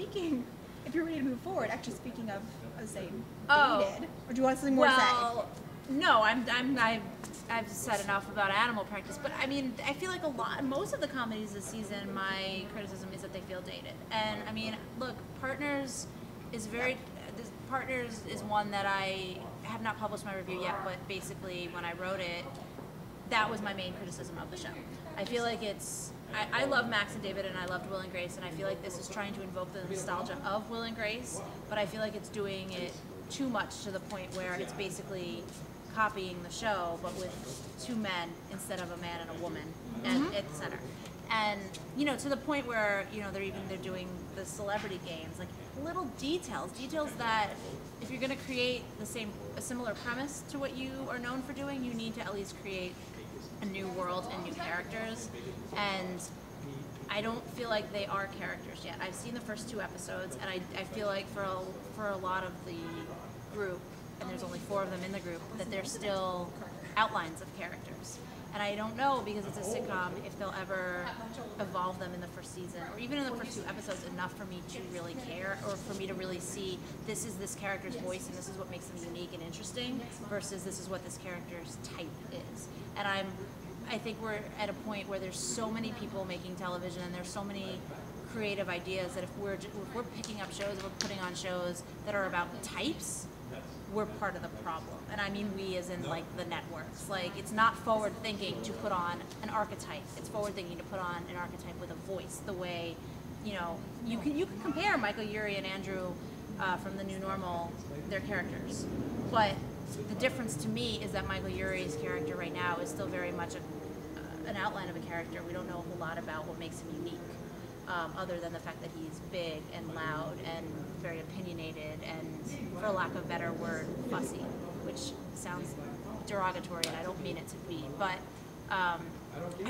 speaking, if you're ready to move forward, actually speaking of, say, dated, or do you want something more to say? No, I've said enough about Animal Practice, but I mean, I feel like most of the comedies this season, my criticism is that they feel dated. And I mean, look, Partners is Partners is one that I have not published my review yet, but basically when I wrote it, that was my main criticism of the show. I feel like I love Max and David, and I loved Will and Grace, and I feel like this is trying to invoke the nostalgia of Will and Grace, but I feel like it's doing it too much to the point where it's basically copying the show, but with two men instead of a man and a woman at the center. And, you know, to the point where, you know, they're doing the celebrity games, like little details that if you're going to create a similar premise to what you are known for doing, you need to at least create a new world and new characters. And I don't feel like they are characters yet. I've seen the first 2 episodes, and I feel like for a lot of the group, and there's only 4 of them in the group, that they're still outlines of characters. And I don't know, because it's a sitcom, if they'll ever evolve them in the first season, or even in the first 2 episodes, enough for me to really care, or for me to really see this is this character's voice and this is what makes them unique and interesting, versus this is what this character's type is. And I think we're at a point where there's so many people making television, and there's so many creative ideas, that if we're picking up shows, if we're putting on shows that are about types, we're part of the problem. And I mean we as in like the networks. Like, it's not forward thinking to put on an archetype. It's forward thinking to put on an archetype with a voice. The way, you know, you can compare Michael Urie and Andrew from The New Normal, their characters. But the difference to me is that Michael Urie's character right now is still very much an outline of a character. We don't know a whole lot about what makes him unique. Other than the fact that he's big and loud and very opinionated and, for lack of a better word, fussy, which sounds derogatory, and I don't mean it to be. But I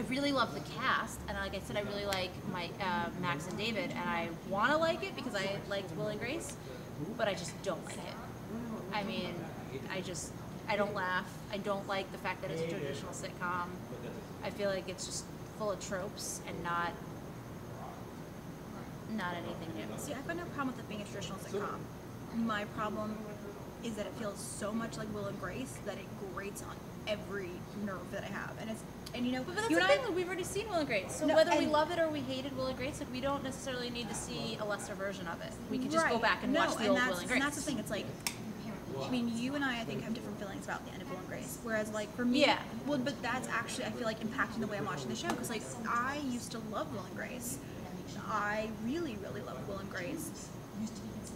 really love the cast, and like I said, I really like Max and David, and I want to like it because I liked Will and Grace, but I just don't like it. I mean, I don't laugh. I don't like the fact that it's a traditional sitcom. I feel like it's just full of tropes and not anything new. See, I've got no problem with it being a traditional sitcom. My problem is that it feels so much like Will and Grace that it grates on every nerve that I have. And you know, but that's the thing, we've already seen Will and Grace. So whether we love it or we hated Will and Grace, like, we don't necessarily need to see a lesser version of it. We could just go back and watch the old Will and Grace. And that's the thing, it's like, I mean, you and I think, have different feelings about the end of Will and Grace. Whereas, like, for me, well, but that's actually, I feel like, impacting the way I'm watching the show. Because, like, I used to love Will and Grace. I really, really loved Will and Grace.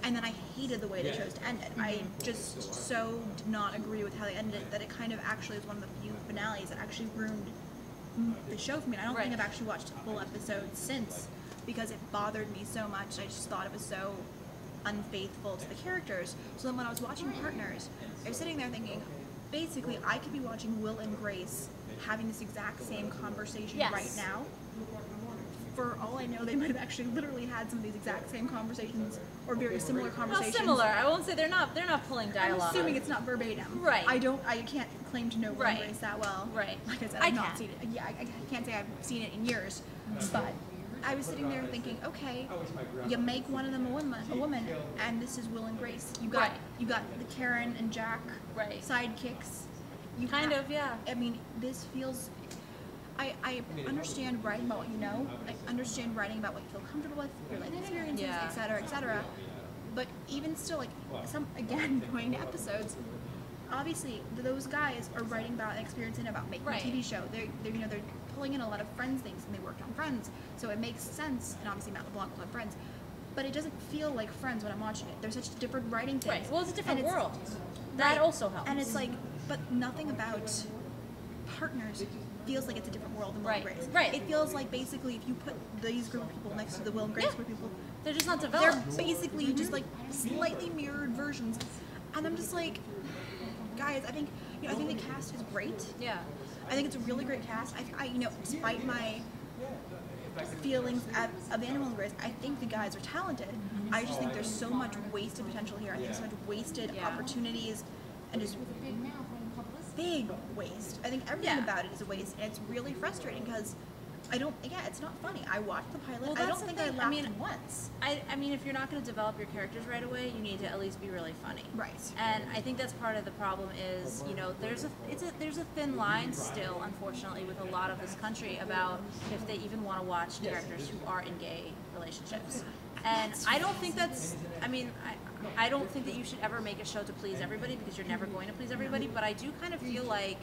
And then I hated the way they chose to end it. I just so did not agree with how they ended it, that it kind of actually is one of the few finales that actually ruined the show for me. And I don't think I've actually watched a full episode since, because it bothered me so much. I just thought it was so unfaithful to the characters. So then when I was watching Partners, I was sitting there thinking, basically, I could be watching Will and Grace having this exact same conversation right now. For all I know, they might have actually literally had some of these exact same conversations, or very similar conversations. Well, similar. I won't say they're not pulling dialogue. I'm assuming it's not verbatim. Right. I can't claim to know Will and Grace that well. Right. Like I said, I've not seen it. Yeah, I can't say I've seen it in years. But I was sitting there thinking, okay, you make one of them a woman, and this is Will and Grace. You got the Karen and Jack sidekicks. You I mean, this feels. I understand writing about what you know. I understand writing about what you feel comfortable with, your life experiences, etc., etc. But even still, like, going to episodes, obviously those guys are writing about and experiencing about making a TV show. They're pulling in a lot of Friends things, and they worked on Friends, so it makes sense. And obviously Matt LeBlanc loved Friends, but it doesn't feel like Friends when I'm watching it. There's such different writing things. Right. Well, it's a different world. That also helps. And it's like, but nothing about Partners feels like it's a different world than Will and Grace. Right. It feels like, basically, if you put these group of people next to the Will and Grace group of people, they're just not developed. They're basically just like slightly mirrored versions. And I'm just like, guys, I think the cast is great. Yeah. I think it's a really great cast. I despite my feelings of the Will and Grace, I think the guys are talented. I just think there's so much wasted potential here. I think so much wasted opportunities, and just big waste. I think everything about it is a waste, and it's really frustrating because it's not funny. I watched the pilot. Well, I don't think I laughed once. I mean, if you're not going to develop your characters right away, you need to at least be really funny. Right. And I think that's part of the problem is, there's a thin line still, unfortunately, with a lot of this country about if they even want to watch characters who are in gay relationships. And I don't think that's, I don't think that you should ever make a show to please everybody because you're never going to please everybody, but I do kind of feel like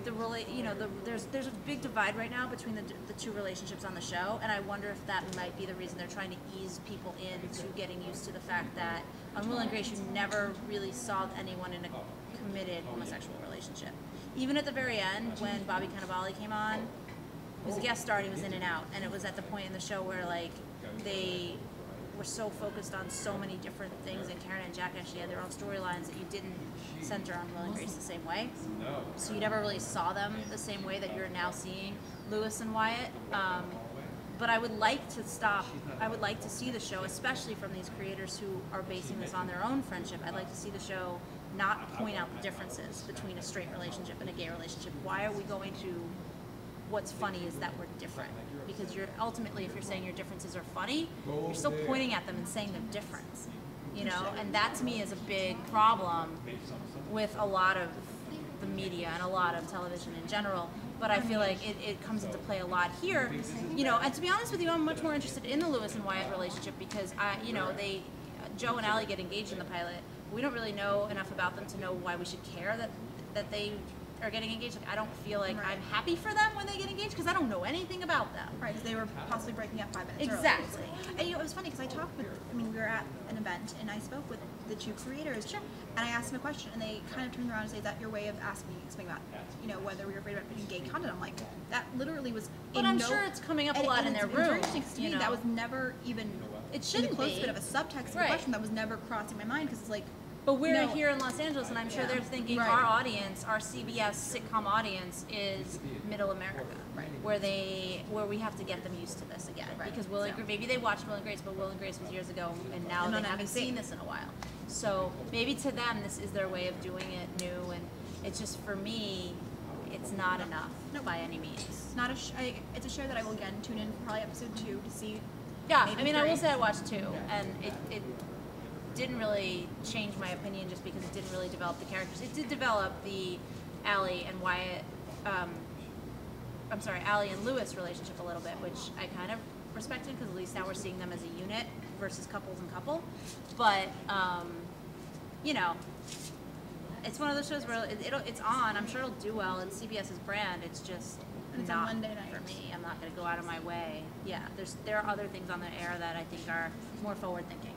there's a big divide right now between the two relationships on the show, and I wonder if that might be the reason they're trying to ease people into getting used to the fact that on Will and Grace you never really saw anyone in a committed homosexual relationship. Even at the very end when Bobby Cannavale came on, he was a guest star and he was in and out, and it was at the point in the show where like they were so focused on so many different things, and Karen and Jack actually had their own storylines that you didn't center on Will and Grace the same way. So you never really saw them the same way that you're now seeing Lewis and Wyatt. But I would like to see the show, especially from these creators who are basing this on their own friendship. I'd like to see the show not point out the differences between a straight relationship and a gay relationship. Why are we going to... What's funny is that we're different, because you're ultimately, if you're saying your differences are funny, you're still pointing at them and saying they're different, and that to me is a big problem with a lot of the media and a lot of television in general. But I feel like it comes into play a lot here, and to be honest with you, I'm much more interested in the Lewis and Wyatt relationship because Joe and Allie get engaged in the pilot. We don't really know enough about them to know why we should care that they are getting engaged. Like, I don't feel like I'm happy for them when they get engaged because I don't know anything about them. Right, because they were possibly breaking up 5 minutes exactly. early. And it was funny because I talked with, we were at an event and I spoke with the two creators. Sure. And I asked them a question and they kind of turned around and said, is that your way of asking me something about, whether we were afraid about putting gay content? I'm like, that literally was But I'm sure it's coming up a lot in their room. That was never even it shouldn't in the close be. bit of a subtext of the question that was never crossing my mind because it's like, but we're here in Los Angeles, and I'm sure they're thinking our audience, our CBS sitcom audience, is Middle America, where we have to get them used to this again. Because maybe they watched Will and Grace, but Will and Grace was years ago, and now they haven't seen this in a while. So maybe to them, this is their way of doing it new, and it's just for me, it's not enough by any means. It's a show that I will again tune in for probably episode 2 to see. Yeah, I will say I watched 2, and it didn't really change my opinion just because it didn't really develop the characters. It did develop the Allie and Wyatt, Allie and Lewis relationship a little bit, which I kind of respected because at least now we're seeing them as a unit versus couples and couple. But, it's one of those shows where it's on. I'm sure it'll do well. It's CBS's brand. It's just not on Monday night for me. I'm not going to go out of my way. Yeah, there are other things on the air that I think are more forward-thinking.